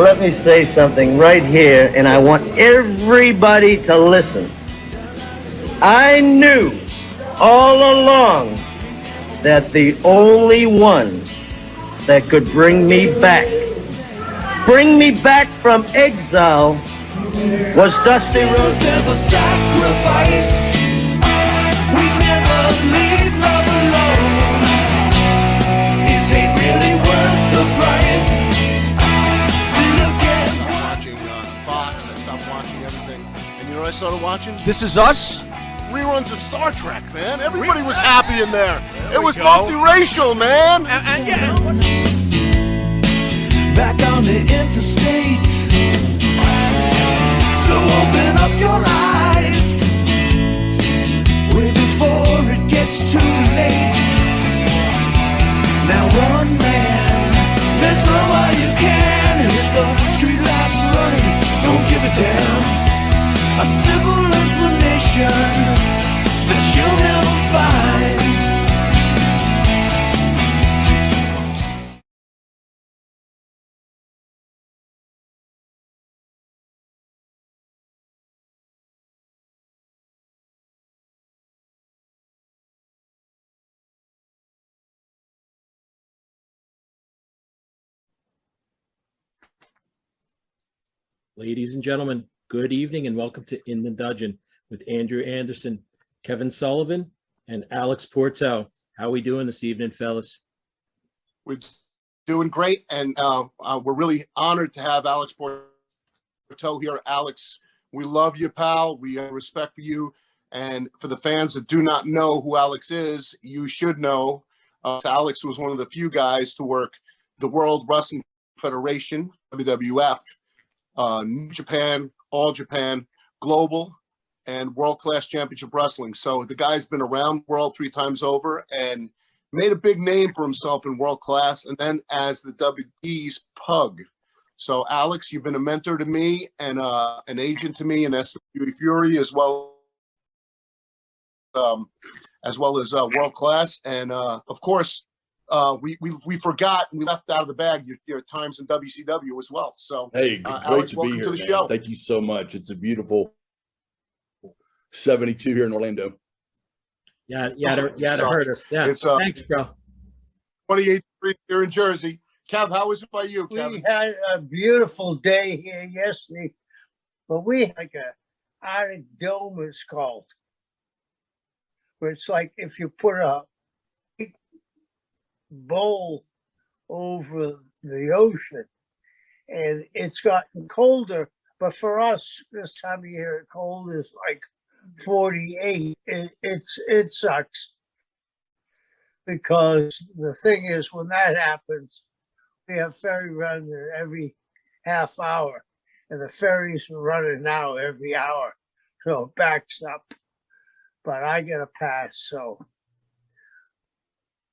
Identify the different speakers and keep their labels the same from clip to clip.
Speaker 1: let me say something right here, and I want everybody to listen. I knew all along that the only one that could bring me back from exile, was Dusty Rhodes.
Speaker 2: Never sacrifice. We never leave love alone. Is hate really worth the price? Look at
Speaker 3: watching Fox. I stopped watching everything, and you know what I started watching?
Speaker 4: This Is Us?
Speaker 3: Reruns of Star Trek, man. Everybody was happy in there. It was multiracial, man.
Speaker 2: back on the interstate. So open up your eyes way before it gets too late. Now one man, there's no way you can hit the street lights running. Don't give a damn. A simple explanation that you'll never find.
Speaker 5: Ladies and gentlemen, good evening and welcome to In the Dungeon with Andrew Anderson, Kevin Sullivan, and Alex Pourteau. How are we doing this evening, fellas?
Speaker 3: We're doing great, and we're really honored to have Alex Pourteau here. Alex, we love you, pal. We have respect for you, and for the fans that do not know who Alex is, you should know. Alex was one of the few guys to work the World Wrestling Federation, WWF, New Japan, All Japan, Global, and World-Class Championship Wrestling. So the guy's been around the world 3 times over and made a big name for himself in world class, and then as the WWE's pug. So Alex, you've been a mentor to me and an agent to me in SWE Fury, as well as world class. And of course, we forgot and we left out of the bag your times in WCW as well. So
Speaker 6: hey, great
Speaker 3: Alex,
Speaker 6: to
Speaker 3: welcome
Speaker 6: be here,
Speaker 3: to the
Speaker 6: man.
Speaker 3: show.
Speaker 6: Thank you so much. It's a beautiful 72 here in Orlando.
Speaker 5: Yeah, to hurt us. Yeah,
Speaker 3: It's
Speaker 5: thanks, bro.
Speaker 3: 28 degrees here in Jersey. Kev, how was it by you, Kevin?
Speaker 1: We had a beautiful day here yesterday, but we had like a Arctic dome, it's called, where it's like if you put a big bowl over the ocean, and it's gotten colder, but for us this time of year, cold is like 48. It sucks, because the thing is, when that happens, we have ferry runs every half hour, and the ferries are running now every hour, so it backs up. But I get a pass, so.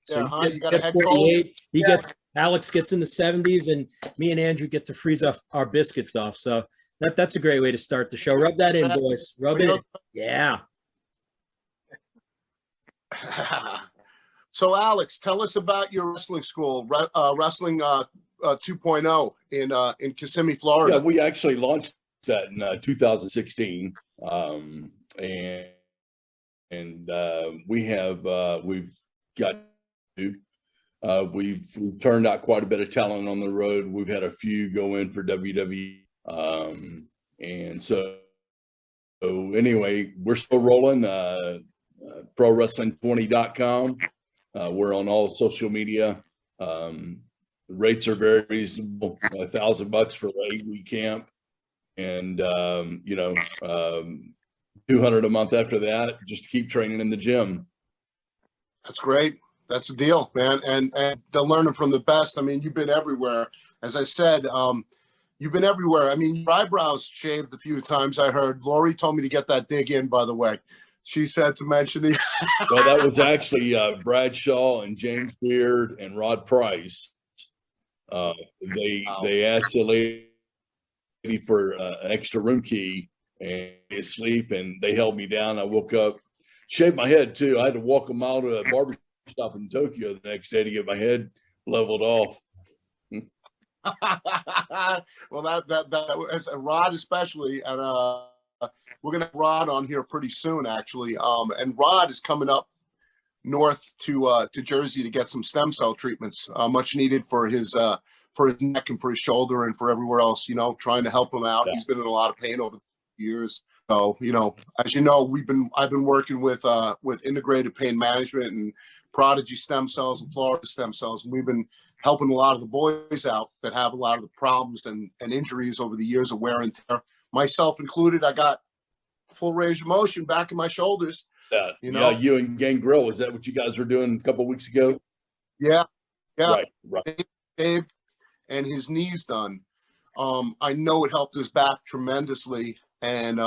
Speaker 3: Yeah,
Speaker 5: you
Speaker 3: you got a head cold?
Speaker 5: 48. Alex gets in the 70s, and me and Andrew get to freeze off our biscuits off. So that's a great way to start the show. Rub that in, boys. Rub it in. Yeah.
Speaker 3: So, Alex, tell us about your wrestling school, Wrestling 2.0 in Kissimmee, Florida.
Speaker 6: Yeah, we actually launched that in 2016, and we've got we've turned out quite a bit of talent on the road. We've had a few go in for WWE, and so anyway, we're still rolling. ProWrestling20.com. We're on all social media. The rates are very reasonable. $1,000 for an 8-week camp, and $200 a month after that, just to keep training in the gym.
Speaker 3: That's great. That's a deal, man. And they're learning from the best. I mean, you've been everywhere. As I said, you've been everywhere. I mean, your eyebrows shaved a few times, I heard. Lori told me to get that dig in, by the way. She said to mention the.
Speaker 6: Well, that was actually Bradshaw and James Beard and Rod Price. They asked the lady for an extra room key and sleep, and they held me down. I woke up, shaved my head too. I had to walk a mile to a barber shop in Tokyo the next day to get my head leveled off.
Speaker 3: Well, that as a Rod especially, and we're gonna have Rod on here pretty soon, actually. And Rod is coming up north to Jersey to get some stem cell treatments, much needed for his neck and for his shoulder and for everywhere else. You know, trying to help him out.
Speaker 6: Yeah.
Speaker 3: He's been in a lot of pain over the years. So, you know, as you know, I've been working with integrated pain management and Prodigy stem cells and Florida stem cells, and we've been helping a lot of the boys out that have a lot of the problems and injuries over the years of wear and tear, myself included. I got full range of motion back in my shoulders. You know?
Speaker 6: Yeah, you and Gangrel, is that what you guys were doing a couple of weeks ago?
Speaker 3: Yeah.
Speaker 6: Right.
Speaker 3: Dave and his knees done. I know it helped his back tremendously. And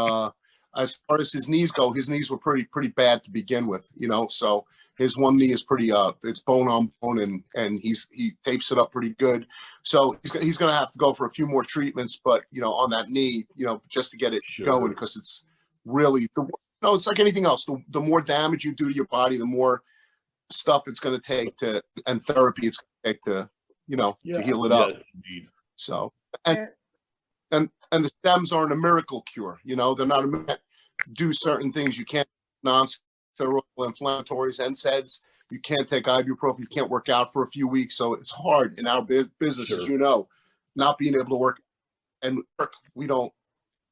Speaker 3: as far as his knees go, his knees were pretty bad to begin with, you know. So his one knee is pretty it's bone on bone, and he tapes it up pretty good. So he's gonna have to go for a few more treatments, but you know, on that knee, you know, just to get it going, because it's really it's like anything else. The more damage you do to your body, the more stuff it's going to take and therapy it's going to take to, you know, to heal it up.
Speaker 6: Indeed.
Speaker 3: So, and the stems aren't a miracle cure. You know, they're not meant to do certain things. You can't non-steroidal inflammatories, NSAIDs. You can't take ibuprofen. You can't work out for a few weeks. So it's hard in our business, as you know, not being able to work and work. We don't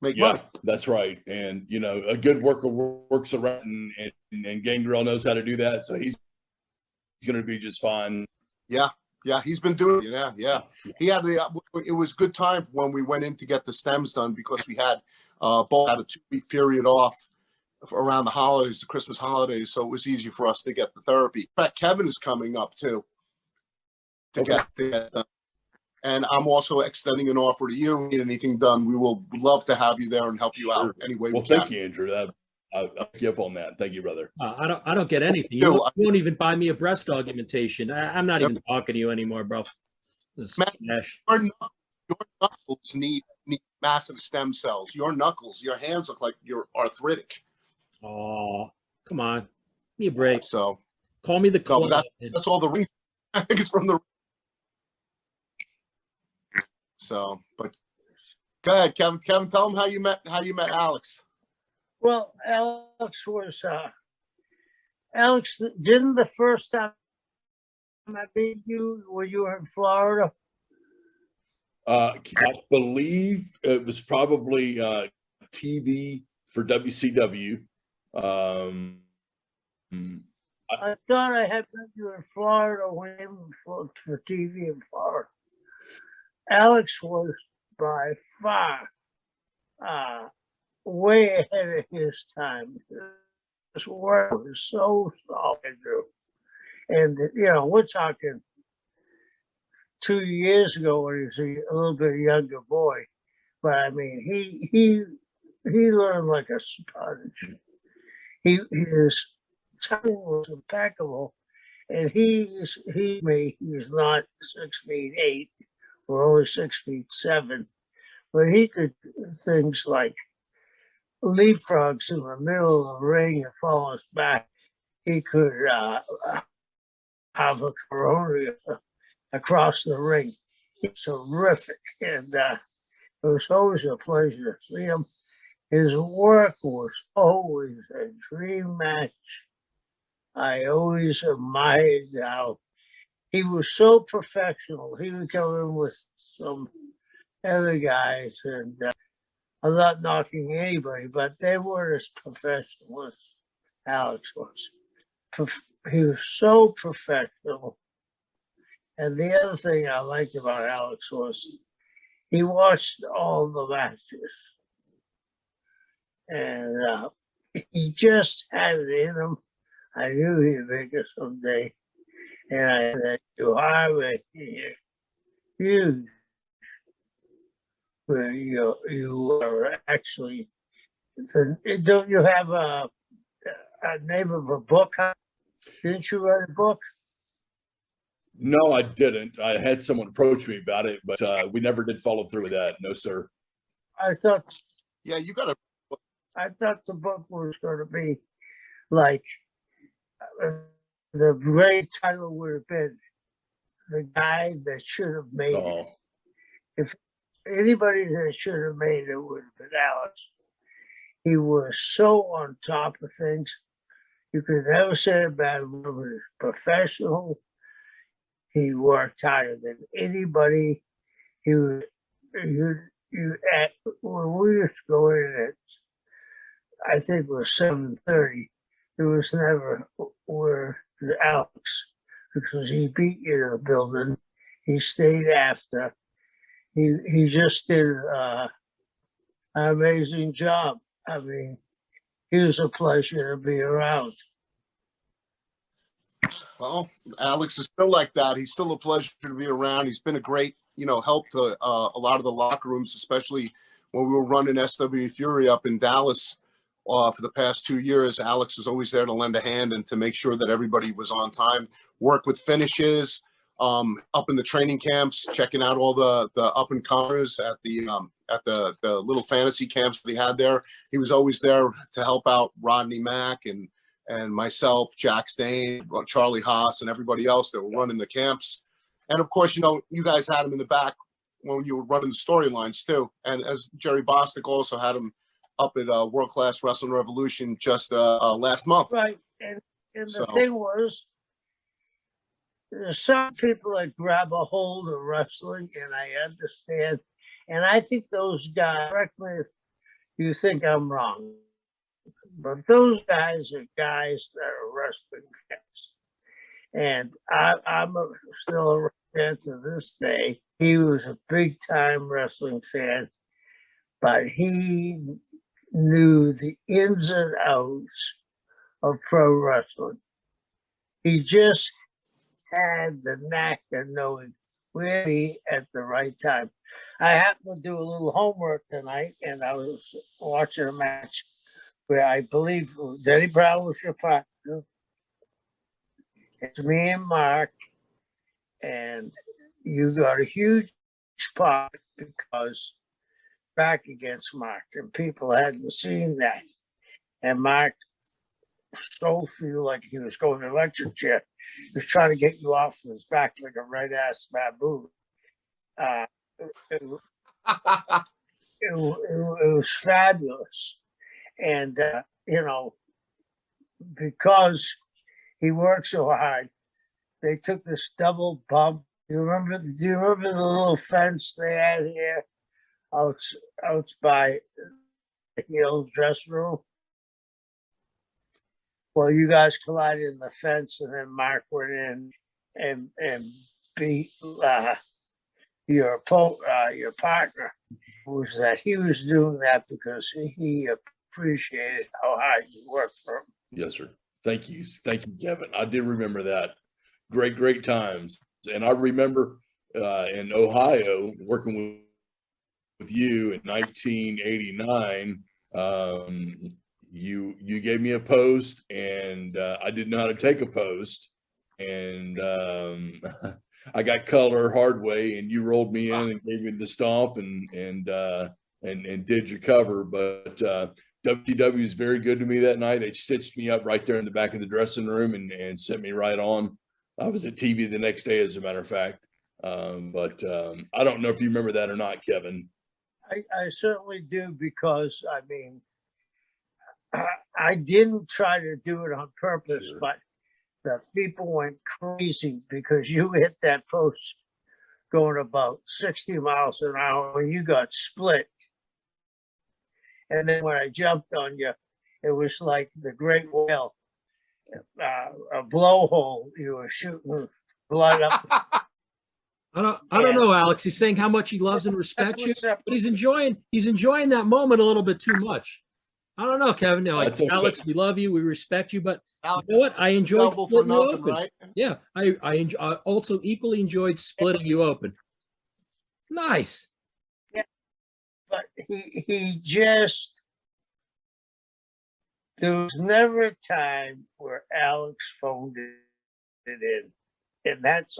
Speaker 3: make money.
Speaker 6: That's right. And, you know, a good worker works around, and Gangrel knows how to do that. So he's going to be just fine.
Speaker 3: Yeah, he's been doing it. Yeah. He had it was good time when we went in to get the stems done, because we had both had a 2-week period off around the holidays, the Christmas holidays. So it was easy for us to get the therapy. In fact, Kevin is coming up too to get done. And I'm also extending an offer to you. Need anything done, we will love to have you there and help you out any way we can.
Speaker 6: Thank you, Andrew. I'll pick you up on that. Thank you, brother.
Speaker 5: I don't get anything. You won't even buy me a breast augmentation. I'm not even talking to you anymore, bro.
Speaker 3: Man, your knuckles need massive stem cells. Your knuckles, your hands look like you're arthritic.
Speaker 5: Oh, come on. Give me a break.
Speaker 3: So
Speaker 5: call me the club.
Speaker 3: That's all the ring. I think it's from the. So, but go ahead, Kevin. Kevin, tell them how you met Alex.
Speaker 1: Well, Alex was Alex. Didn't the first time I meet you when you were in Florida?
Speaker 6: I believe it was probably TV for WCW.
Speaker 1: I thought I had met you in Florida when he was for TV in Florida. Alex was by far way ahead of his time. His work was so solid, and you know, we're talking 2 years ago when he was a little bit younger boy, but I mean, he learned like a sponge. His timing was impeccable, and he's not 6'8". We're only 6'7", but he could do things like leapfrogs in the middle of the ring and fall us back. He could have a corona across the ring. He's terrific, and it was always a pleasure to see him. His work was always a dream match. I always admired how he was so professional. He would come in with some other guys, and I'm not knocking anybody, but they weren't as professional as Alex was. He was so professional. And the other thing I liked about Alex was he watched all the matches. And he just had it in him. I knew he'd make it someday. And I said, you are huge. But you are actually, don't you have a name of a book? Huh? Didn't you write a book?
Speaker 6: No, I didn't. I had someone approach me about it, but we never did follow through with that. No, sir.
Speaker 1: I thought.
Speaker 3: Yeah, you got to.
Speaker 1: I thought the book was going to be like the great title would have been "The Guy That Should Have Made It." If anybody that should have made it would have been Alex. He was so on top of things. You could never say about him. He was professional. He worked harder than anybody. He was, when we used to go in at, I think it was 7:30, it was never where Alex, because he beat you to the building. He stayed after. He just did an amazing job. I mean, he was a pleasure to be around.
Speaker 3: Well, Alex is still like that. He's still a pleasure to be around. He's been a great, help to a lot of the locker rooms, especially when we were running SW Fury up in Dallas for the past 2 years. Alex was always there to lend a hand and to make sure that everybody was on time. Work with finishes, up in the training camps, checking out all the up and comers at the little fantasy camps we had there. He was always there to help out Rodney Mack and myself, Jack Stain, Charlie Haas, and everybody else that were running the camps. And of course, you guys had him in the back when you were running the storylines too. And as Jerry Bostic also had him up at World Class Wrestling Revolution just last month.
Speaker 1: Right. And the thing was, there's some people that grab a hold of wrestling, and I understand. And I think those guys, correct me if you think I'm wrong, but those guys are guys that are wrestling fans. And I'm still a fan to this day. He was a big time wrestling fan, but he knew the ins and outs of pro wrestling. He just had the knack of knowing where to be at the right time. I happened to do a little homework tonight, and I was watching a match where I believe Denny Brown was your partner. It's me and Mark, and you got a huge spot because back against Mark, and people hadn't seen that. And Mark so feel like he was going to electric chair. He was trying to get you off his back like a red ass baboon. It was fabulous. And, because he worked so hard, they took this double bump. Do you remember the little fence they had here out by the Hills dressing room? Well, you guys collided in the fence, and then Mark went in and beat your partner. Was that he was doing that because he appreciated how hard you worked for him.
Speaker 6: Yes, sir. Thank you, Kevin. I did remember that. Great times. And I remember in Ohio working with you in 1989. You gave me a post, and I didn't know how to take a post, and I got color hard way, and you rolled me in and gave me the stomp and did your cover. But WCW is very good to me that night. They stitched me up right there in the back of the dressing room and sent me right on. I was at TV the next day, as a matter of fact. But I don't know if you remember that or not, Kevin.
Speaker 1: I certainly do, because I mean, I didn't try to do it on purpose, sure, but the people went crazy because you hit that post going about 60 miles an hour and you got split. And then when I jumped on you, it was like the great whale, a blowhole. You were shooting blood up.
Speaker 5: I don't know, Alex. He's saying how much he loves and respects you, but he's enjoying that moment a little bit too much. I don't know, Kevin. Okay. Alex, we love you, we respect you, but Alex, you know what? I enjoyed splitting you open. Right? Yeah, I also equally enjoyed splitting you open. Nice.
Speaker 1: Yeah, but he just, there was never a time where Alex phoned it in, and that's.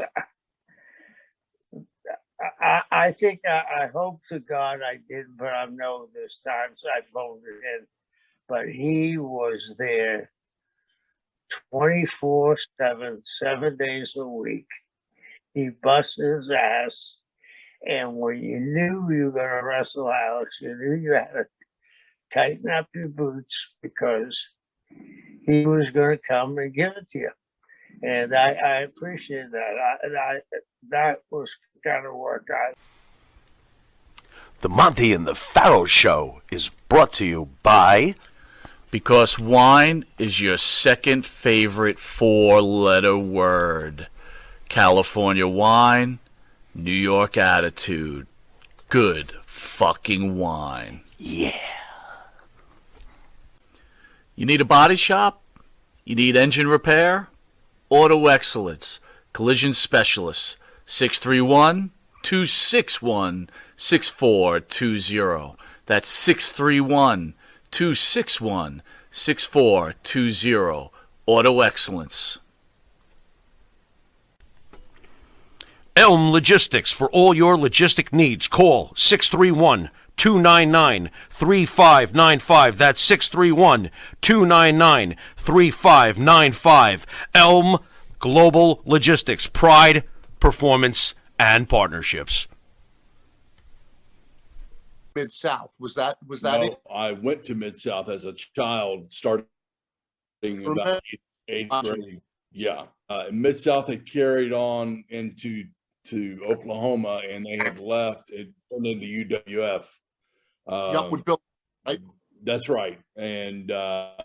Speaker 1: I think I hope to God I didn't, but I know there's times I phoned it in. But he was there 24/7, 7 days a week. He busted his ass, And when you knew you were going to wrestle Alex, you knew you had to tighten up your boots because he was going to come and give it to you. And I appreciate that. That was kind of work out.
Speaker 4: The Monty and the Pharaoh Show is brought to you by...
Speaker 7: Because wine is your second favorite four-letter word. California wine, New York attitude. Good fucking wine.
Speaker 4: Yeah.
Speaker 7: You need a body shop? You need engine repair? Auto Excellence. Collision Specialists. 631-261-6420. That's 631-261-6420. Auto Excellence.
Speaker 4: Elm Logistics. For all your logistic needs, call 631-299-3595. That's 631-299-3595. Elm Global Logistics. Pride, performance, and partnerships.
Speaker 3: Mid-South. Was that
Speaker 6: No,
Speaker 3: it?
Speaker 6: I went to Mid-South as a child, starting about eighth grade. Yeah. Mid-South had carried on into Oklahoma, and they had left. It turned into UWF.
Speaker 3: With Bill, right?
Speaker 6: That's right. And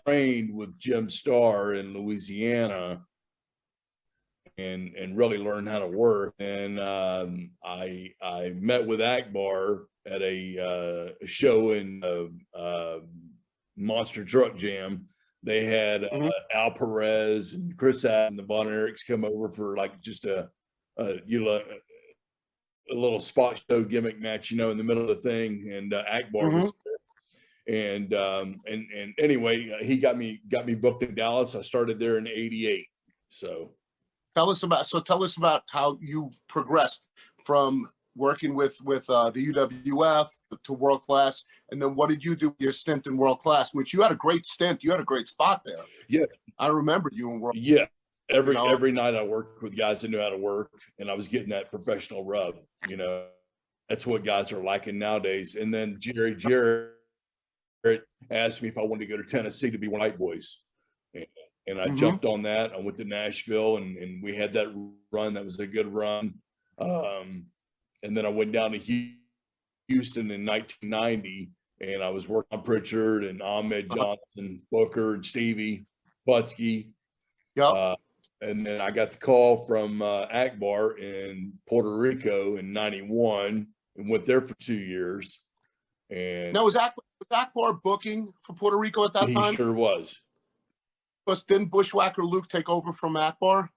Speaker 6: trained with Jim Starr in Louisiana and really learned how to work. And I met with Akbar at a show in Monster Truck Jam. They had Al Perez and Chris and the Von Erichs come over for like just a little spot show gimmick match, in the middle of the thing. And Akbar was there. And anyway, he got me booked in Dallas. I started there in '88. So
Speaker 3: tell us about how you progressed from working with the UWF to World Class, and then what did you do with your stint in World Class? Which you had a great stint. You had a great spot there.
Speaker 6: Yeah,
Speaker 3: I remember you in World.
Speaker 6: Yeah, every night I worked with guys that knew how to work, and I was getting that professional rub. That's what guys are liking nowadays. And then Jerry Jarrett asked me if I wanted to go to Tennessee to be White Boys. And I jumped on that. I went to Nashville and we had that run. That was a good run. And then I went down to Houston in 1990 and I was working on Pritchard and Ahmed Johnson, Booker and Stevie Butsky. And then I got the call from Akbar in Puerto Rico in 91 and went there for 2 years. And
Speaker 3: now was Akbar booking for Puerto Rico at that time?
Speaker 6: He sure was.
Speaker 3: But didn't Bushwhacker Luke take over from Akbar?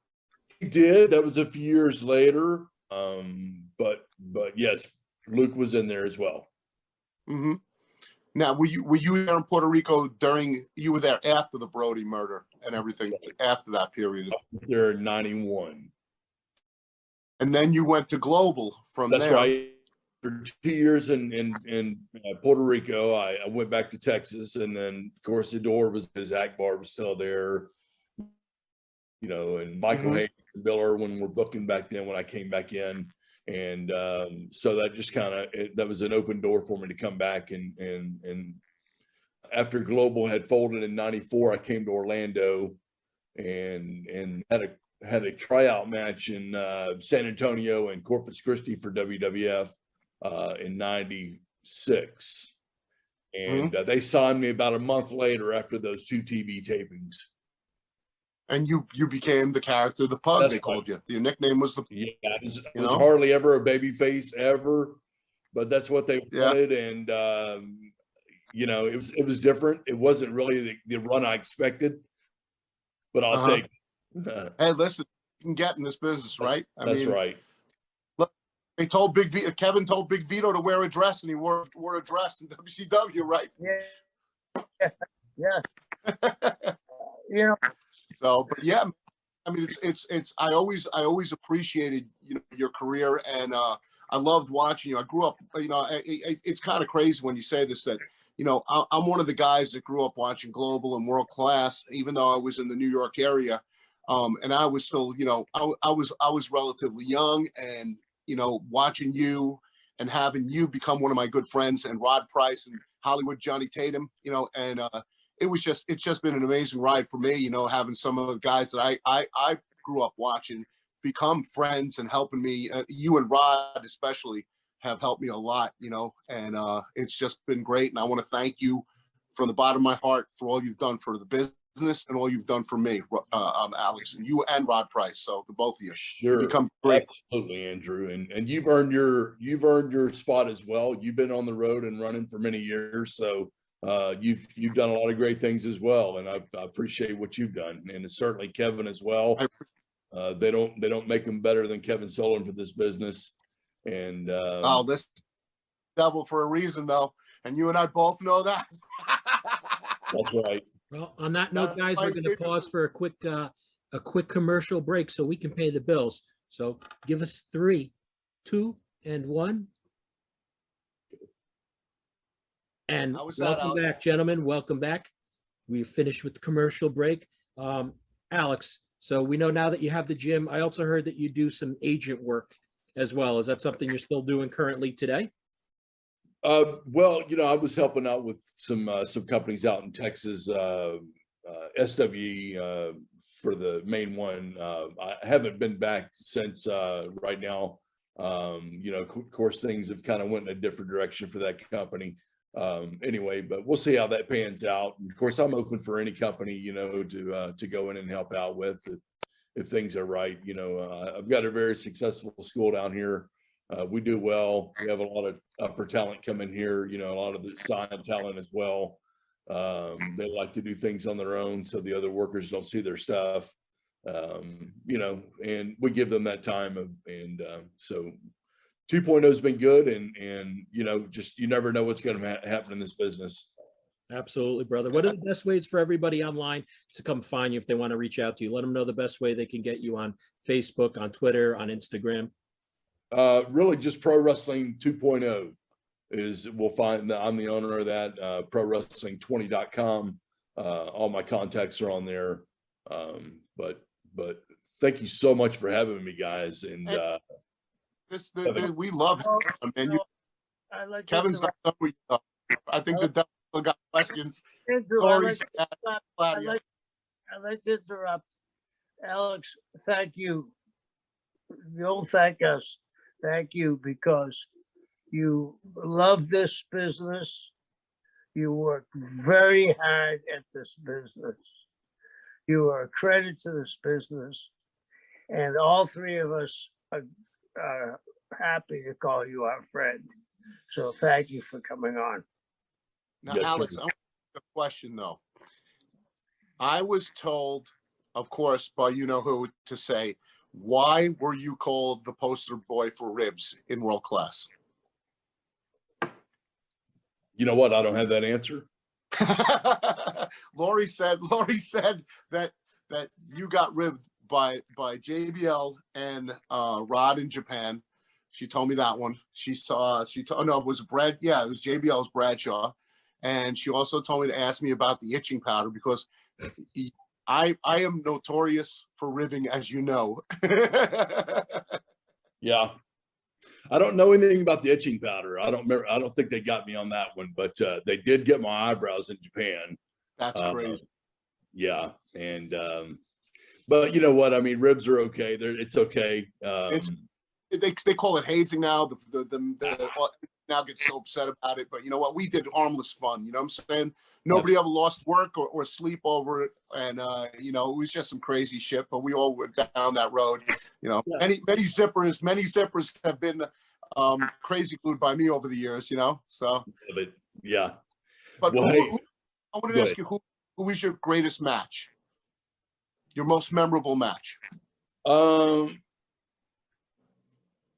Speaker 6: He did. That was a few years later. But yes, Luke was in there as well.
Speaker 3: Mm-hmm. Now, were you there in Puerto Rico you were there after the Brody murder and everything, after that period?
Speaker 6: There in 91.
Speaker 3: And then you went to Global from there.
Speaker 6: That's right. For 2 years in Puerto Rico, I went back to Texas, and then of course Akbar was still there, and Michael Hayes and Bill Irwin were booking back then when I came back in, and so that just that was an open door for me to come back. And after Global had folded in '94, I came to Orlando and had a tryout match in San Antonio and Corpus Christi for WWF. In '96, and they signed me about a month later after those 2 TV tapings.
Speaker 3: And you became the character, the Pug. That's they called you. Your nickname was the.
Speaker 6: Yeah, it was hardly ever a baby face ever, but that's what they wanted, and it was different. It wasn't really the run I expected, but I'll take it.
Speaker 3: Hey, listen, you can get in this business, right?
Speaker 6: That's right.
Speaker 3: They told Kevin told Big Vito to wear a dress, and he wore a dress in WCW, right?
Speaker 1: Yeah.
Speaker 3: So, but yeah, I mean, it's. I always appreciated your career, and I loved watching you. I grew up, it's kind of crazy when you say this that I'm one of the guys that grew up watching Global and World Class, even though I was in the New York area, and I was still, I was relatively young and. Watching you and having you become one of my good friends, and Rod Price and Hollywood Johnny Tatum, you know, and it's just been an amazing ride for me, you know, having some of the guys that I grew up watching become friends and helping me. You and Rod especially have helped me a lot, you know, and it's just been great. And I want to thank you from the bottom of my heart for all you've done for the business and all you've done for me, Alex, and you and Rod Price. So the both of you,
Speaker 6: Sure,
Speaker 3: become great.
Speaker 6: Absolutely, Andrew, and you've earned your spot as well. You've been on the road and running for many years, so you've done a lot of great things as well, and I appreciate what you've done, and certainly Kevin as well. They don't make them better than Kevin Solon for this business, and
Speaker 3: this devil for a reason though, and you and I both know that.
Speaker 6: That's right.
Speaker 5: Well, on that note, guys, we're going to pause for a quick commercial break so we can pay the bills. So give us 3, 2, and 1. And welcome back, gentlemen. Welcome back. We finished with the commercial break. Alex, so we know now that you have the gym. I also heard that you do some agent work as well. Is that something you're still doing currently today?
Speaker 6: Well, you know, I was helping out with some companies out in Texas, SWE for the main one. I haven't been back since right now. You know, of course, things have kind of went in a different direction for that company. Anyway, but we'll see how that pans out. And of course, I'm open for any company, you know, to go in and help out with if things are right. You know, I've got a very successful school down here. We do well. We have a lot of upper talent coming here, you know, a lot of the sign talent as well. They like to do things on their own, so the other workers don't see their stuff, you know, and we give them that time. So 2.0 has been good. And, you know, just, you never know what's going to happen in this business.
Speaker 5: Absolutely, brother. What are the best ways for everybody online to come find you if they want to reach out to you? Let them know the best way they can get you on Facebook, on Twitter, on Instagram.
Speaker 6: Really just Pro Wrestling 2.0 we'll find that I'm the owner of that, prowrestling20.com. All my contacts are on there. But thank you so much for having me, guys. And
Speaker 3: we love him, and Kevin's not done with you. I think the devil still got questions.
Speaker 1: I'd like to interrupt. Alex, thank you. You'll thank us. Thank you, because you love this business. You work very hard at this business. You are a credit to this business. And all three of us are happy to call you our friend. So thank you for coming on.
Speaker 3: Now,
Speaker 6: Yes,
Speaker 3: Alex,
Speaker 6: sir.
Speaker 3: I want a question though. I was told, of course, by you know who, to say, why were you called the poster boy for ribs in World Class?
Speaker 6: You know what? I don't have that answer.
Speaker 3: Lori said that you got ribbed by JBL and Rod in Japan. She told me that one. It was Brad. Yeah, it was JBL's Bradshaw. And she also told me to ask me about the itching powder, because I am notorious for ribbing, as you know.
Speaker 6: Yeah. I don't know anything about the itching powder. I don't remember. I don't think they got me on that one, but they did get my eyebrows in Japan.
Speaker 3: That's crazy.
Speaker 6: Yeah. And, but you know what? I mean, ribs are okay. It's okay.
Speaker 3: They call it hazing now. The now get so upset about it, but you know what? We did harmless fun. You know what I'm saying? Nobody ever lost work or sleep over it, and you know, it was just some crazy shit. But we all went down that road. You know, many zippers have been crazy glued by me over the years. You know, so.
Speaker 6: Yeah.
Speaker 3: But
Speaker 6: well,
Speaker 3: I wanted to ask you, who was your greatest match? Your most memorable match?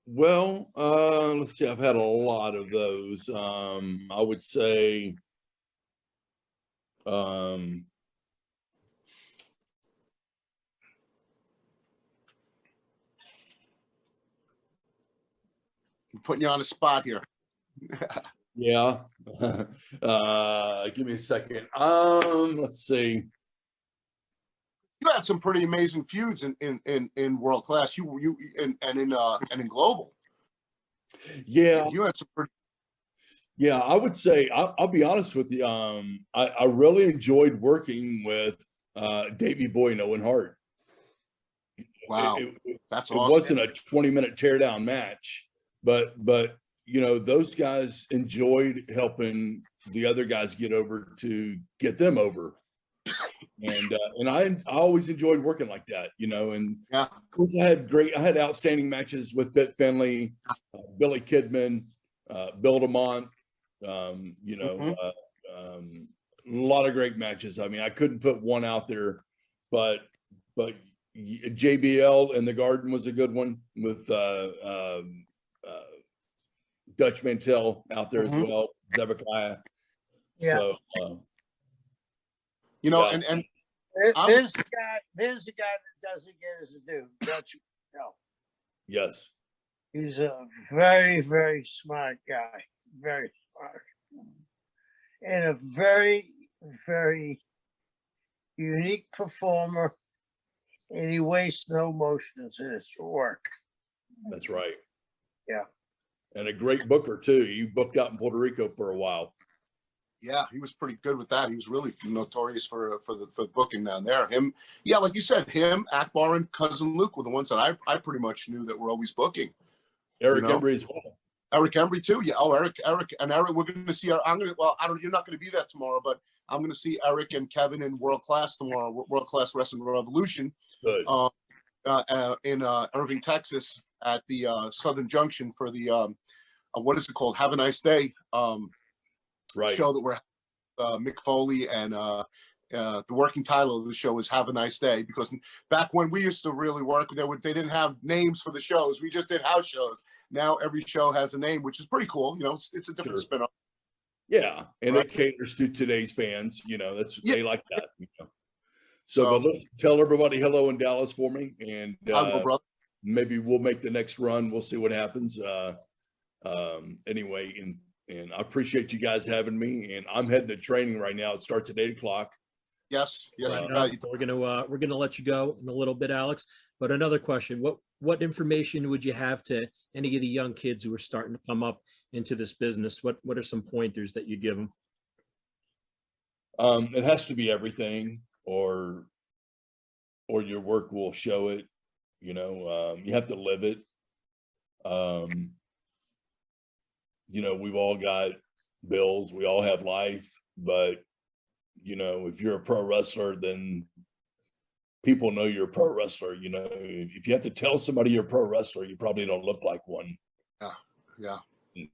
Speaker 6: Well, let's see. I've had a lot of those. I would say,
Speaker 3: I'm putting you on the spot here.
Speaker 6: yeah. Give me a second. Let's see.
Speaker 3: You had some pretty amazing feuds in World Class. You and in Global.
Speaker 6: Yeah,
Speaker 3: You had some pretty.
Speaker 6: yeah. I would say I'll be honest with you. I really enjoyed working with Davey Boy and Owen Hart.
Speaker 3: Wow, that's
Speaker 6: it
Speaker 3: awesome.
Speaker 6: wasn't a 20-minute teardown match, but those guys enjoyed helping the other guys get over to get them over. And I always enjoyed working like that, and
Speaker 3: Yeah.
Speaker 6: of course I had outstanding matches with Fit Finley, Billy Kidman, Bill DeMont, a lot of great matches. I mean, I couldn't put one out there, but JBL in the Garden was a good one with Dutch Mantel out there as well, Zebekiah.
Speaker 1: Yeah.
Speaker 6: So,
Speaker 3: And
Speaker 1: there's a guy that doesn't get his due. Dutch Mantel.
Speaker 6: yes.
Speaker 1: He's a very, very smart guy. Very smart. And a very, very unique performer. And he wastes no motions in his work.
Speaker 6: That's right.
Speaker 1: Yeah.
Speaker 6: And a great booker too. He booked out in Puerto Rico for a while.
Speaker 3: Yeah, he was pretty good with that. He was really notorious for the booking down there. Him, yeah, like you said, him, Akbar, and Cousin Luke were the ones that I pretty much knew that were always booking.
Speaker 6: Eric Embry as well.
Speaker 3: Eric Embry too. Yeah. Oh, Eric, we're going to see. You're not going to be there tomorrow, but I'm going to see Eric and Kevin in World Class tomorrow. World Class Wrestling Revolution.
Speaker 6: Good.
Speaker 3: In Irving, Texas, at the Southern Junction for the what is it called? Have a Nice Day.
Speaker 6: Right.
Speaker 3: Show that we're Mick Foley, and the working title of the show is Have a Nice Day, because back when we used to really work, they didn't have names for the shows. We just did house shows. Now every show has a name, which is pretty cool. It's a different spin-off.
Speaker 6: Yeah, and
Speaker 3: Right.
Speaker 6: it caters to today's fans. They like that. So,
Speaker 3: So-
Speaker 6: but let's tell everybody hello in Dallas for me, and
Speaker 3: I will, brother.
Speaker 6: maybe we'll make the next run. We'll see what happens. Anyway, and I appreciate you guys having me. And I'm heading to training right now. It starts at 8:00.
Speaker 3: Yes.
Speaker 5: We're gonna let you go in a little bit, Alex. But another question: what information would you have to any of the young kids who are starting to come up into this business? What are some pointers that you'd give them?
Speaker 6: It has to be everything, or your work will show it. You have to live it. We've all got bills. We all have life, but if you're a pro wrestler, then people know you're a pro wrestler. If you have to tell somebody you're a pro wrestler, you probably don't look like one.
Speaker 3: Yeah.
Speaker 6: And,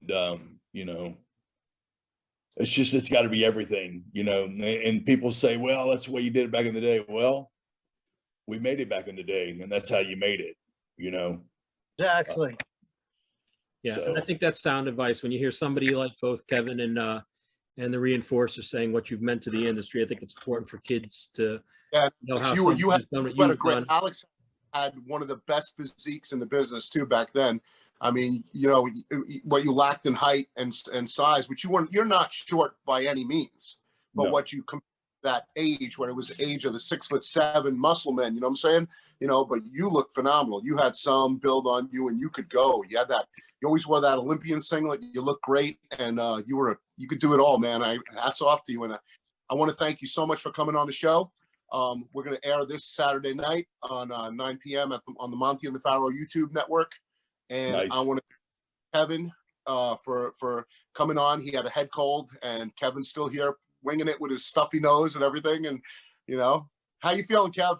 Speaker 6: it's got to be everything, and people say, well, that's the way you did it back in the day. Well, we made it back in the day, and that's how you made it,
Speaker 1: Exactly.
Speaker 5: Yeah,
Speaker 6: So-
Speaker 5: and I think that's sound advice when you hear somebody like both Kevin and the reinforcer saying what you've meant to the industry. I think it's important for kids to know how
Speaker 3: you had
Speaker 5: done what
Speaker 3: a
Speaker 5: you've
Speaker 3: great.
Speaker 5: done.
Speaker 3: Alex had one of the best physiques in the business too back then. I mean, what you lacked in height and size, which you're not short by any means, but
Speaker 6: No.
Speaker 3: what you that age when it was the age of the 6'7" muscle men, you know what I'm saying? But you look phenomenal. You had some build on you, and you could go. You had that. You always wore that Olympian singlet. You look great, and you could do it all, man. Hats off to you, and I want to thank you so much for coming on the show. We're going to air this Saturday night on 9 p.m. on the Monty and the Pharaoh YouTube network, and
Speaker 6: Nice.
Speaker 3: I want to thank Kevin for coming on. He had a head cold, and Kevin's still here winging it with his stuffy nose and everything. And how you feeling, Kev?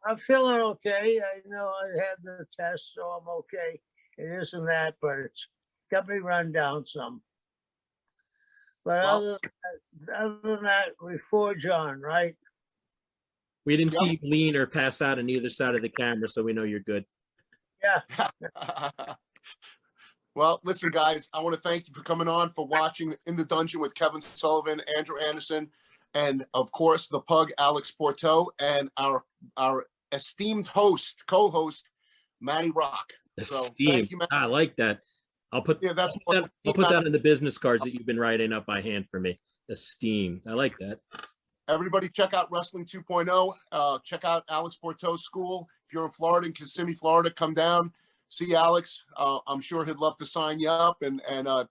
Speaker 1: I'm feeling okay. I know I had the test, so I'm okay. It isn't that, but it's got me run down some. But
Speaker 3: Well-
Speaker 1: other than that, we forge on, right?
Speaker 5: We didn't see you lean or pass out on either side of the camera, so we know you're good.
Speaker 1: Yeah.
Speaker 3: Well, listen, guys, I want to thank you for coming on, for watching In the Dungeon with Kevin Sullivan, Andrew Anderson, and of course the Pug, Alex Pourteau, and our esteemed co-host, Matty Rock. So thank you, Matt.
Speaker 5: I like that. I'll put that in the business cards that you've been writing up by hand for me. Esteemed. I like that.
Speaker 3: Everybody check out Wrestling 2.0. Check out Alex Pourteau's school. If you're in Florida, in Kissimmee, Florida, come down, see Alex. I'm sure he'd love to sign you up and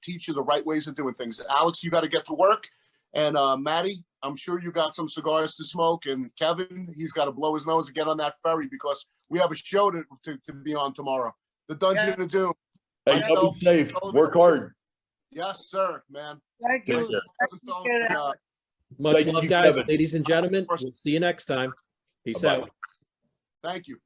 Speaker 3: teach you the right ways of doing things. Alex, you got to get to work. And Maddie, I'm sure you got some cigars to smoke. And Kevin, he's got to blow his nose and get on that ferry because we have a show to be on tomorrow. The Dungeon of Doom.
Speaker 6: Hey, y'all be safe. Work hard.
Speaker 3: Yes, sir, man.
Speaker 1: Thank you.
Speaker 6: Yes, sir.
Speaker 5: Much
Speaker 6: Thank
Speaker 5: love,
Speaker 6: you,
Speaker 5: guys,
Speaker 6: Kevin.
Speaker 5: ladies and gentlemen. We'll see you next time. Peace
Speaker 6: Bye-bye.
Speaker 5: out.
Speaker 3: Thank you.